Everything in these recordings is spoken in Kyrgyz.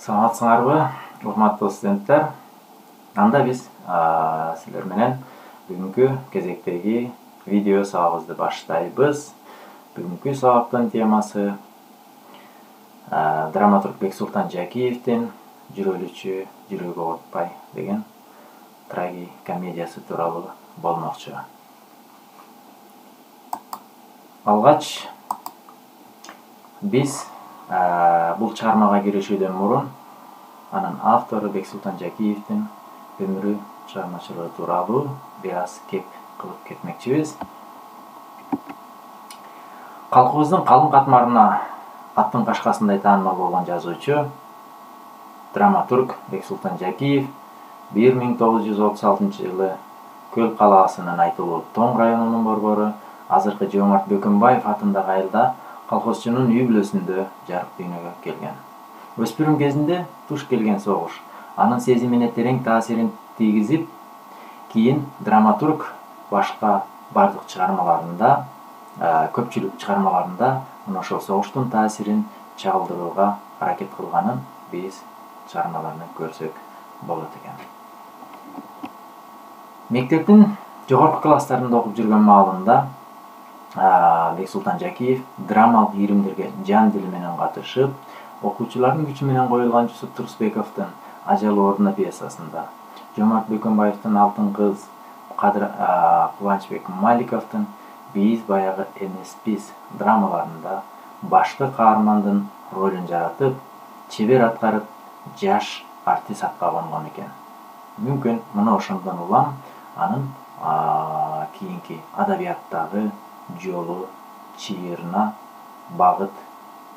Саламатсыңарбы, урматтуу студенттер? Анда биз силер менен бүгүнкү кезектеги видео сабагыбызды баштайбыз. Бүгүнкү сабактын темасы драматург Бексултан Жакиевдин «Жүрөлүчү жүрөгү оорутпай» деген трагикомедиясы тууралуу болмокчу. Алгач биз бул чыгармага киришүүдөн мурун анын автору Бексултан Жакиевдин өмүрү, чыгармачылыгы тууралуу бир аз кеп кылып кетмекчибиз. Калкыбыздын калың катмарына аттын кашкасындай таанымал болгон жазуучу, драматург Бексултан Жакиев 1936-жылы Көл калаасынын айтылуу Тоң районунун борбору, азыркы Жомарт Бөкөнбаев атындагы айылда колхозчунун үй бүлөсүндө жарык дүйнөгө келген. Өспүрүм кезинде туш келген согуш анын сезимине терең таасирин тийгизип, кийин драматург башка бардык чыгармаларында, көпчүлүк чыгармаларында ошол согуштун таасирин чагылдырууга аракет кылганын биз чыгармаларынан көрсөк болот экен. Мектептин жогорку класстарында окуп жүргөн маалында Бексултан Жакиев драмалык ийримдерге жан дили менен катышып, окуучулардын күчү менен коюлган Жусуп Турсбековдун Ажал ордуна пьесасында, Жомарт Бөкөнбаевдин Алтын кыз, Кубанычбек Маликовдун Биз баягы эмеспиз драмаларында башкы каармандын ролун жаратып, чебер аткарып, жаш артист атка конгон экен. Мүмкүн мына ошондон улам анын кийинки адабияттагы жолу, чыйырына багыт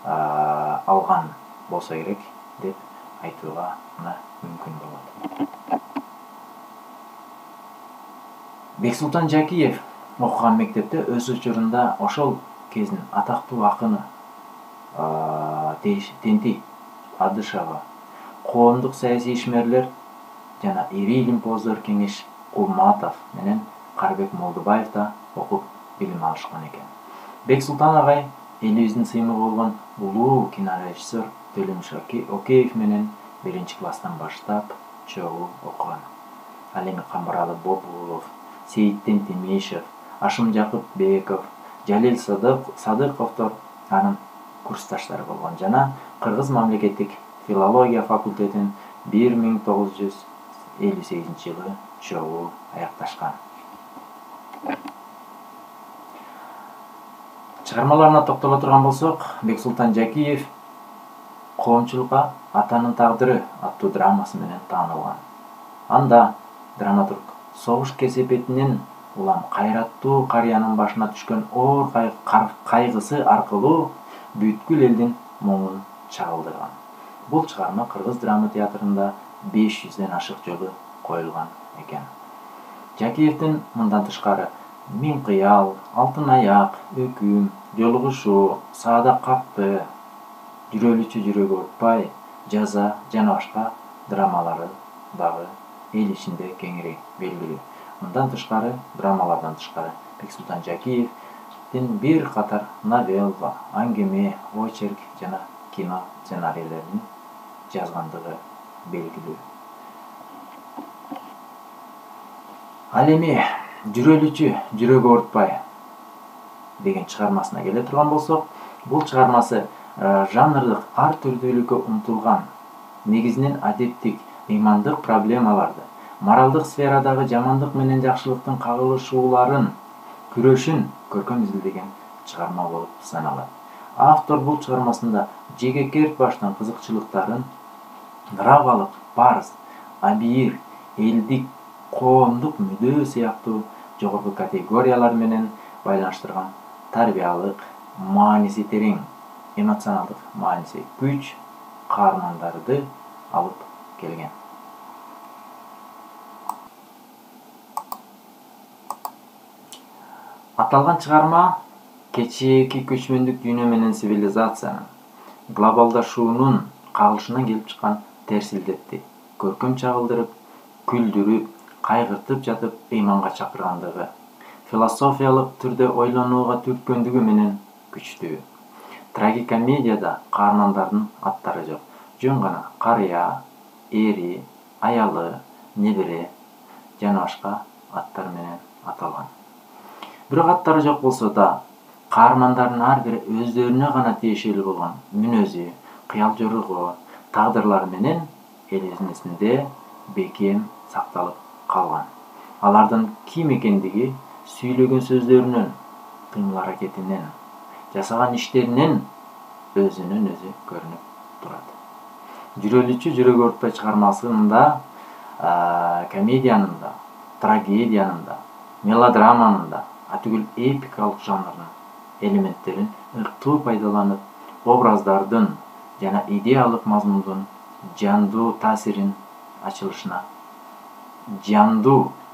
алган болсо керек деп айтууга мүмкүн болот. Бексултан Жакиев окуган мектепте өз учурунда ошол кездин атактуу акыны Тенти Адышева, коомдук саясий ишмерлер жана ири илимпоздор Кеңеш Кулматов менен Карбек Молдубаев да окуп билим алышкан экен. Бексултан агай элибиздин сыймыгы болгон улуу кинорежиссер Төлөмүш Океев менен 1-класстан баштап чогуу окуган. Ал эми Камбаралы Бобулов, Сейиттин Тимишев, Ашым Жакыпбеков, Жалил Садыковдор анын курсташтары болгон жана Кыргыз мамлекеттик филология факультетин 1958-жылы чогуу аякташкан. Чыгармаларына токтоло турган болсок, Бексултан Жакиев «Коомчулукка атанын тагдыры» аттуу драмасы менен таанылган. Анда драматург согуш кесепетинен улам кайраттуу карыянын башына түшкөн оор кайгысы аркылуу бүткүл элдин моңун чагылдырган. Бул чыгарма Кыргыз драма театрында 500ден ашык жолу коюлган экен. Жакиевдин мындан тышкары Миң кыял, Алтын аяк, Өкүм, Жолугушуу, Саада капты, Жүрөлүчү жүрөгү оорутпай, Жаза жана башка драмалары дагы эл ичинде кеңири белгилүү. Мындан тышкары, драмалардан тышкары Бексултан Жакиевдин бир катар новелла, аңгеме, очерк жана кино сценарийлерин жазгандыгы белгилүү. Ал эми «Жүрөлүчү жүрөгү оорутпай» деген чыгармасына келе турган болсок, бул чыгармасы жанрлык ар түрдүүлүккө умтулган, негизинен адептик, ыймандык проблемаларды, моралдык сферадагы жамандык менен жакшылыктын кагылышууларын, күрөшүн көркөм изилдеген чыгарма болуп саналат. Автор бул чыгармасында жеке керт баштан кызыкчылыктарын нравалык, парыз, абийир, элдик, коомдук мүдөө сыяктуу жогорку категориялар менен байланыштырган тарбиялык, мааниси терең, эмоционалдык мааниси күч каармандарды алып келген. Аталган чыгарма кечээки көчмөндүк дүйнө менен цивилизациянын, глобалдашуунун кагылышынан келип чыккан терс илдетти көркөм чагылдырып, күлдүрүп, кайгыртып жатып ыйманга чакыргандыгы, философиялык түрдө ойлонууга түрткөндүгү менен күчтүү. Трагикомедияда каармандардын аттары жок. жөн гана карыя, эри, аялы, небере жана башка аттар менен аталган. Бирок аттары жок болсо да, каармандардын ар бири өздөрүнө гана тиешелүү болгон мүнөзү, кыял жоругу, тагдырлары менен эл эсинде бекем сакталып калган. Алардын ким экендиги сүйлөгөн сөздөрүнөн, кыймыл аракетинен, жасаган иштеринен өзүнөн өзү көрүнүп турат. Жүрөлүчү жүрөк ортпай чыгармасында комедиянын да, трагедиянын да, мелодраманын да, атүгүл эпикалык жанрынын элементтерин ыктуу пайдаланып, образдардын жана идеялык мазмундун жандуу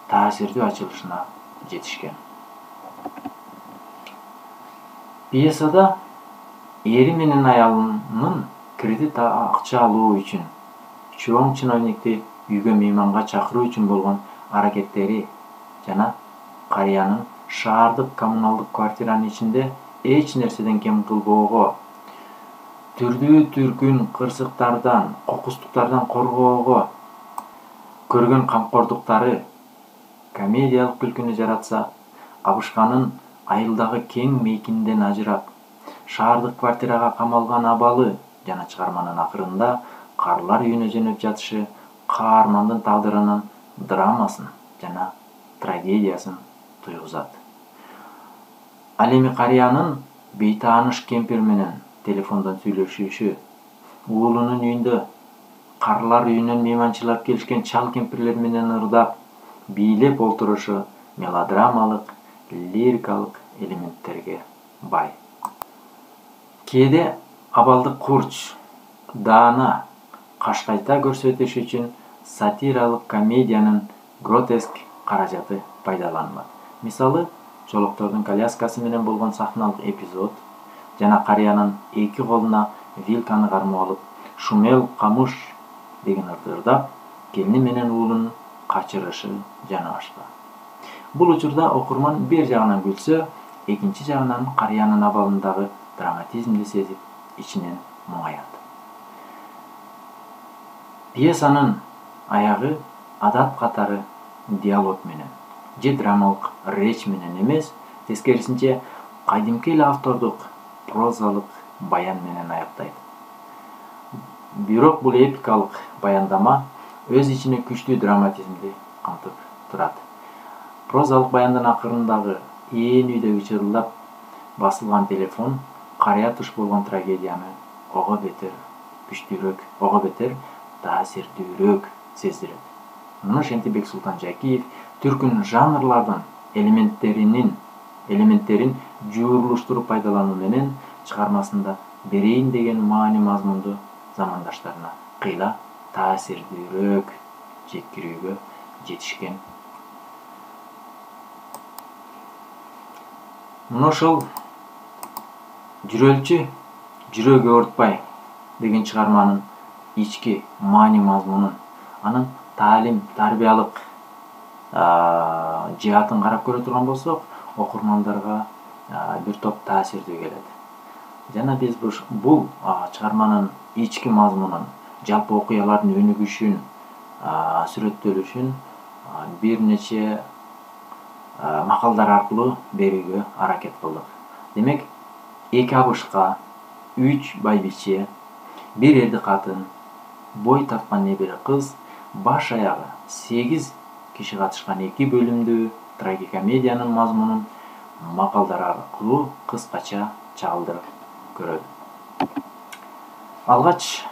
таасирдүү ачылышына жетишкен. Пьесада эри менен аялынын кредит акча алуу үчүн чоң чиновникти үйгө мейманга чакыруу үчүн болгон аракеттери жана карыянын шаардык коммуналдык квартиранын ичинде эч нерседен кем кылбоого, түрдүү түркүн кырсыктардан, кокустуктардан коргоого көргөн камкордуктары комедиялык күлкүнү жаратса, абышканын айылдагы кең мейкинден ажырап, шаардык квартирага камалган абалы жана чыгарманын акырында карылар үйүнө жөнөп жатышы каармандын тагдырынын драмасын жана трагедиясын туйгузат. Ал эми карыянын бейтааныш кемпир менен телефондон сүйлөшүшү, уулунун үйүндө карылар үйүнөн мейманчылап келишкен чал кемпирлер менен ырдап, бийлеп олтурушу мелодрамалык, лирикалык элементтерге бай. Кээде абалды курч, даана, кашкайта көрсөтүш үчүн сатиралык комедиянын гротеск каражаты пайдаланылат. Мисалы, Чолоктордун коляскасы менен болгон сахналык эпизод жана карыянын эки колуна вилканы кармап алып, шумел камыш деген ырды ырдап, келини менен уулун качырышы жана башка. Бул учурда окурман бир жагынан күлсө, экинчи жагынан карыянын абалындагы драматизмди сезип, ичинен муңаят. Пьесанын аягы адат катары диалог менен же драмалык речь менен эмес, тескерисинче кадимки эле автордук прозалык баян менен аяктайт. Бирок бул эпикалык баяндама өз ичине күчтүү драматизмди камтып турат. Прозалык баяндын акырындагы ээн үйдөгү чырылдап басылган телефон карыя туш болгон трагедияны ого бетер таасирдүүрөөк сездирет. Муну Шентибек Султанжакиев түркүн жанрлардын элементтерин жуурулуштуруп пайдалануу менен чыгармасында берейин деген маани мазмунду замандаштарына кыйла таасирдүүрөөк жеткирүүгө жетишкен. Муну ошол жүрөлчү жүрөгү оорутпай деген чыгарманын ички маани мазмунун, анын таалим, тарбиялык жаатын карап көрө турган болсок, окурмандарга бир топ таасирдүү келет. Жана биз бул чыгарманын ички мазмунун, жалпы окуялардын өнүгүшүн, сүрөттөлүшүн бир нече макалдар аркылуу берүүгө аракет кылдык. Демек, эки абышка, 3 байбиче, бир эрди катын, бой тарткан небере кыз, баш аягы 8 киши катышкан 2 бөлүмдүү трагикомедиянын мазмунун макалдар аркылуу кыскача чагылдырып көрөлү. Алгач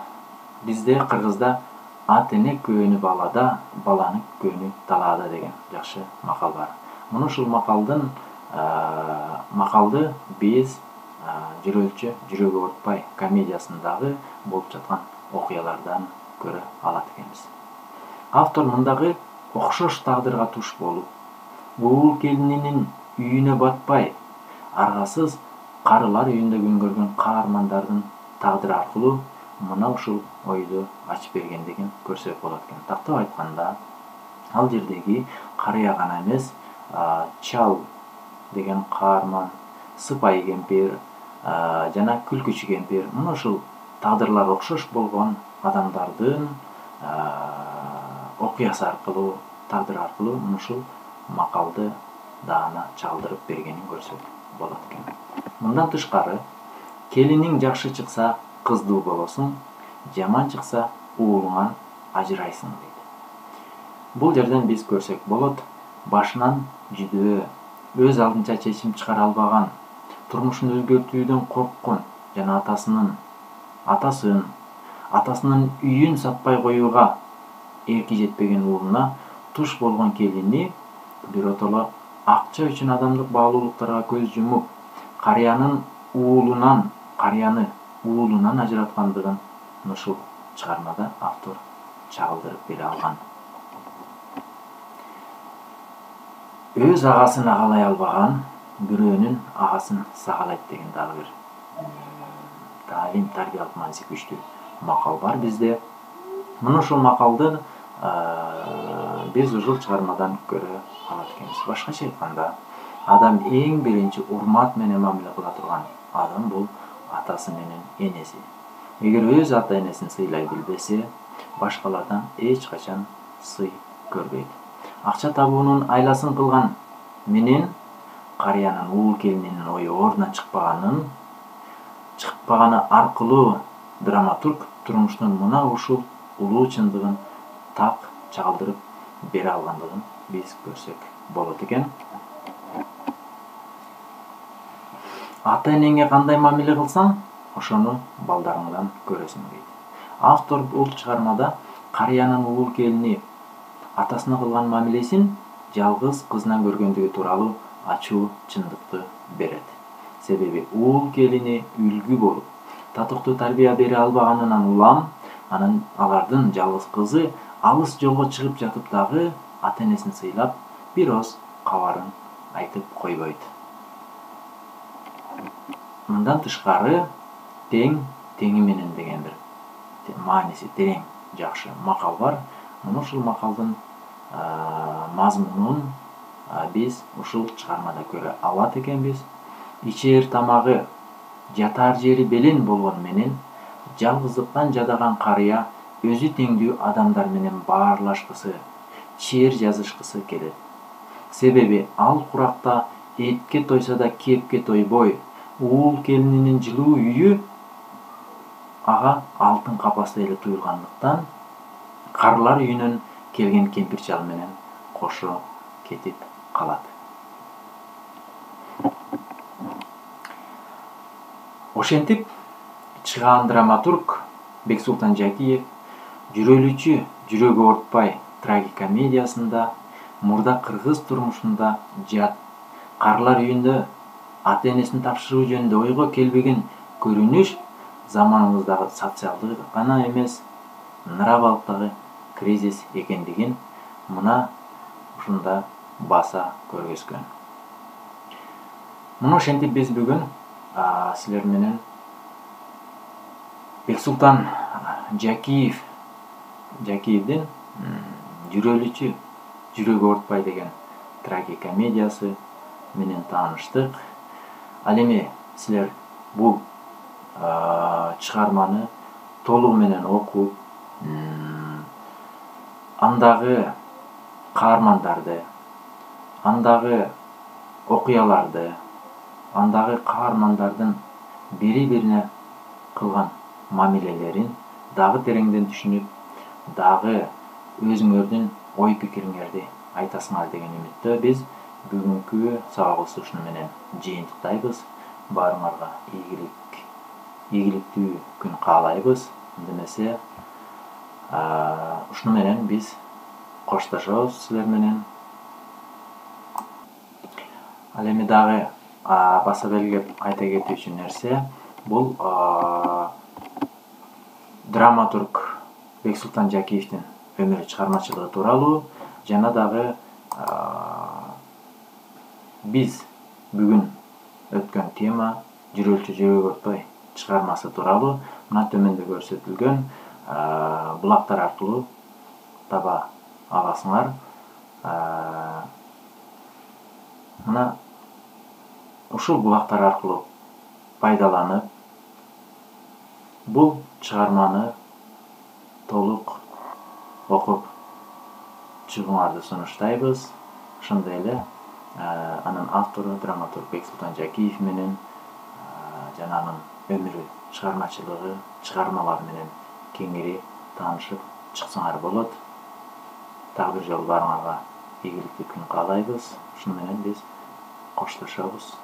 бизде Кыргызда ат эне көөнү балада, баланы көөнү талаада деген жакшы макал бар. Муну ушул макалды биз жүрөлчү жүрөгү оорутпай комедиясындагы болуп жаткан окуялардан көрө алат экенбиз. Автор мындагы окшош тагдырга туш болуп, уул келининин үйүнө батпай, аргасыз карылар үйүндө күн көргөн каармандардын тагдыры аркылуу мына ушул ойду ачып бергендигин көрсөк болот экен. Тактап айтканда, ал жердеги карыя гана эмес, чал деген каарман, сыпайы кемпир жана күлкүчү кемпир, мына ушул тагдырлар окшош болгон адамдардын окуясы аркылуу, тагдыры аркылуу ушул макалды даана чагылдырып бергенин көрсөк болот экен. Мындан тышкары, келиниң жакшы чыкса кыздуу болосуң, жаман чыкса уулуңан ажырайсың дейт. Бул жерден биз көрсөк болот, башынан жүдөө, өз алдынча чечим чыгара албаган, турмушун өзгөртүүдөн корккон жана атасынын үйүн сатпай коюуга эрки жетпеген уулуна туш болгон келини биротоло акча үчүн адамдык баалуулуктарга көз жумуп, карыяны уулунан ажыраткандыгын ушул чыгармада автор чагылдырып бере алган. Өз агасын агалай албаган бирөөнүн агасын сагалайт деген дагы бир таалим, тарбиялык мааниси күчтүү макал бар бизде. Мына ушул макалды биз ушул чыгармадан көрө алат экенбиз. Башкача айтканда, адам эң биринчи урмат менен мамиле кыла турган адам бул атасы менен энеси. Эгер өз ата энесин сыйлай билбесе, башкалардан эч качан сый көрбөйт. Акча табуунун айласын кылган менен карыянын уул келининин ою ордунан чыкпаганы аркылуу драматург турмуштун мына ушул улуу чындыгын так чагылдырып бере алгандыгын биз көрсөк болот экен. Ата энеңе кандай мамиле кылсаң, ошону балдарыңдан көрөсүң дейт. Автор бул чыгармада карыянын уул келини атасына кылган мамилесин жалгыз кызынан көргөндүгү тууралуу ачуу чындыкты берет. Себеби уул келини үлгү болуп, татыктуу тарбия бере албаганынан улам, алардын жалгыз кызы алыс жолго чыгып жатып дагы ата энесин сыйлап, бир ооз кабарын айтып койбойт. Мындан тышкары, теңи менен деген бир мааниси терең, жакшы макал бар. Мына ушул макалдын мазмунун биз ушул чыгармада көрө алат экенбиз. Ичер тамагы, жатар жери белең болгон менен жалгыздыктан жадаган карыя өзү теңдүү адамдар менен баарлашкысы, чер жазышкысы келет. Себеби ал куракта этке тойсо да кепке тойбой, уул келининин жылуу үйү ага алтын капастай эле туюлгандыктан карлар үйүнөн келген кемпир-чал менен кошо кетип калат. Ошентип, чыгаан драматург Бексултан Жакиев жүрөлүчү жүрөгү оорутпай трагикомедиясында мурда кыргыз турмушунда жат, карлар үйүндө ата энесин тапшыруу жөнүндө ойго келбеген көрүнүш заманыбыздагы социалдык гана эмес, нравалыктагы кризис экендигин мына ушунда баса көргөзгөн. Мына ошентип биз бүгүн силер менен Бексултан Жакиевдин жүрөлүчү жүрөгү оорутпай деген трагикомедиясы менен тааныштык. Ал эми силер бул чыгарманы толугу менен окуп, андагы каармандарды, андагы окуяларды, андагы каармандардын бири-бирине кылган мамилелерин дагы тереңден түшүнүп, дагы өзүңөрдүн ой пикириңерди айтасыңар деген үмүттө биз бүгүнкү сабагыбызды ушуну менен жыйынтыктайбыз. Баарыңарга ийгиликтүү күн каалайбыз. Демесе, ушуну менен биз коштошобуз силер менен. Ал эми дагы баса белгилеп айта кетүүчү нерсе, бул драматург Бексултан Жакиевдин өмүрү, чыгармачылыгы тууралуу жана дагы биз бүгүн өткөн тема жүрөлчү жүрөгү оорутпай чыгармасы тууралуу мына төмөндө көрсөтүлгөн булактар аркылуу таба аласыңар. Мына ушул булактар аркылуу пайдаланып, бул чыгарманы толук окуп чыгууңарды сунуштайбыз. Ошондой эле анын автору драматург Бексултан Жакиев менен жана анын өмүрү, чыгармачылыгы, чыгармалары менен кеңири таанышып чыксаңар болот. Дагы бир жолу баарыңарга ийгиликтүү күн каалайбыз. Ушуну менен биз коштошобуз.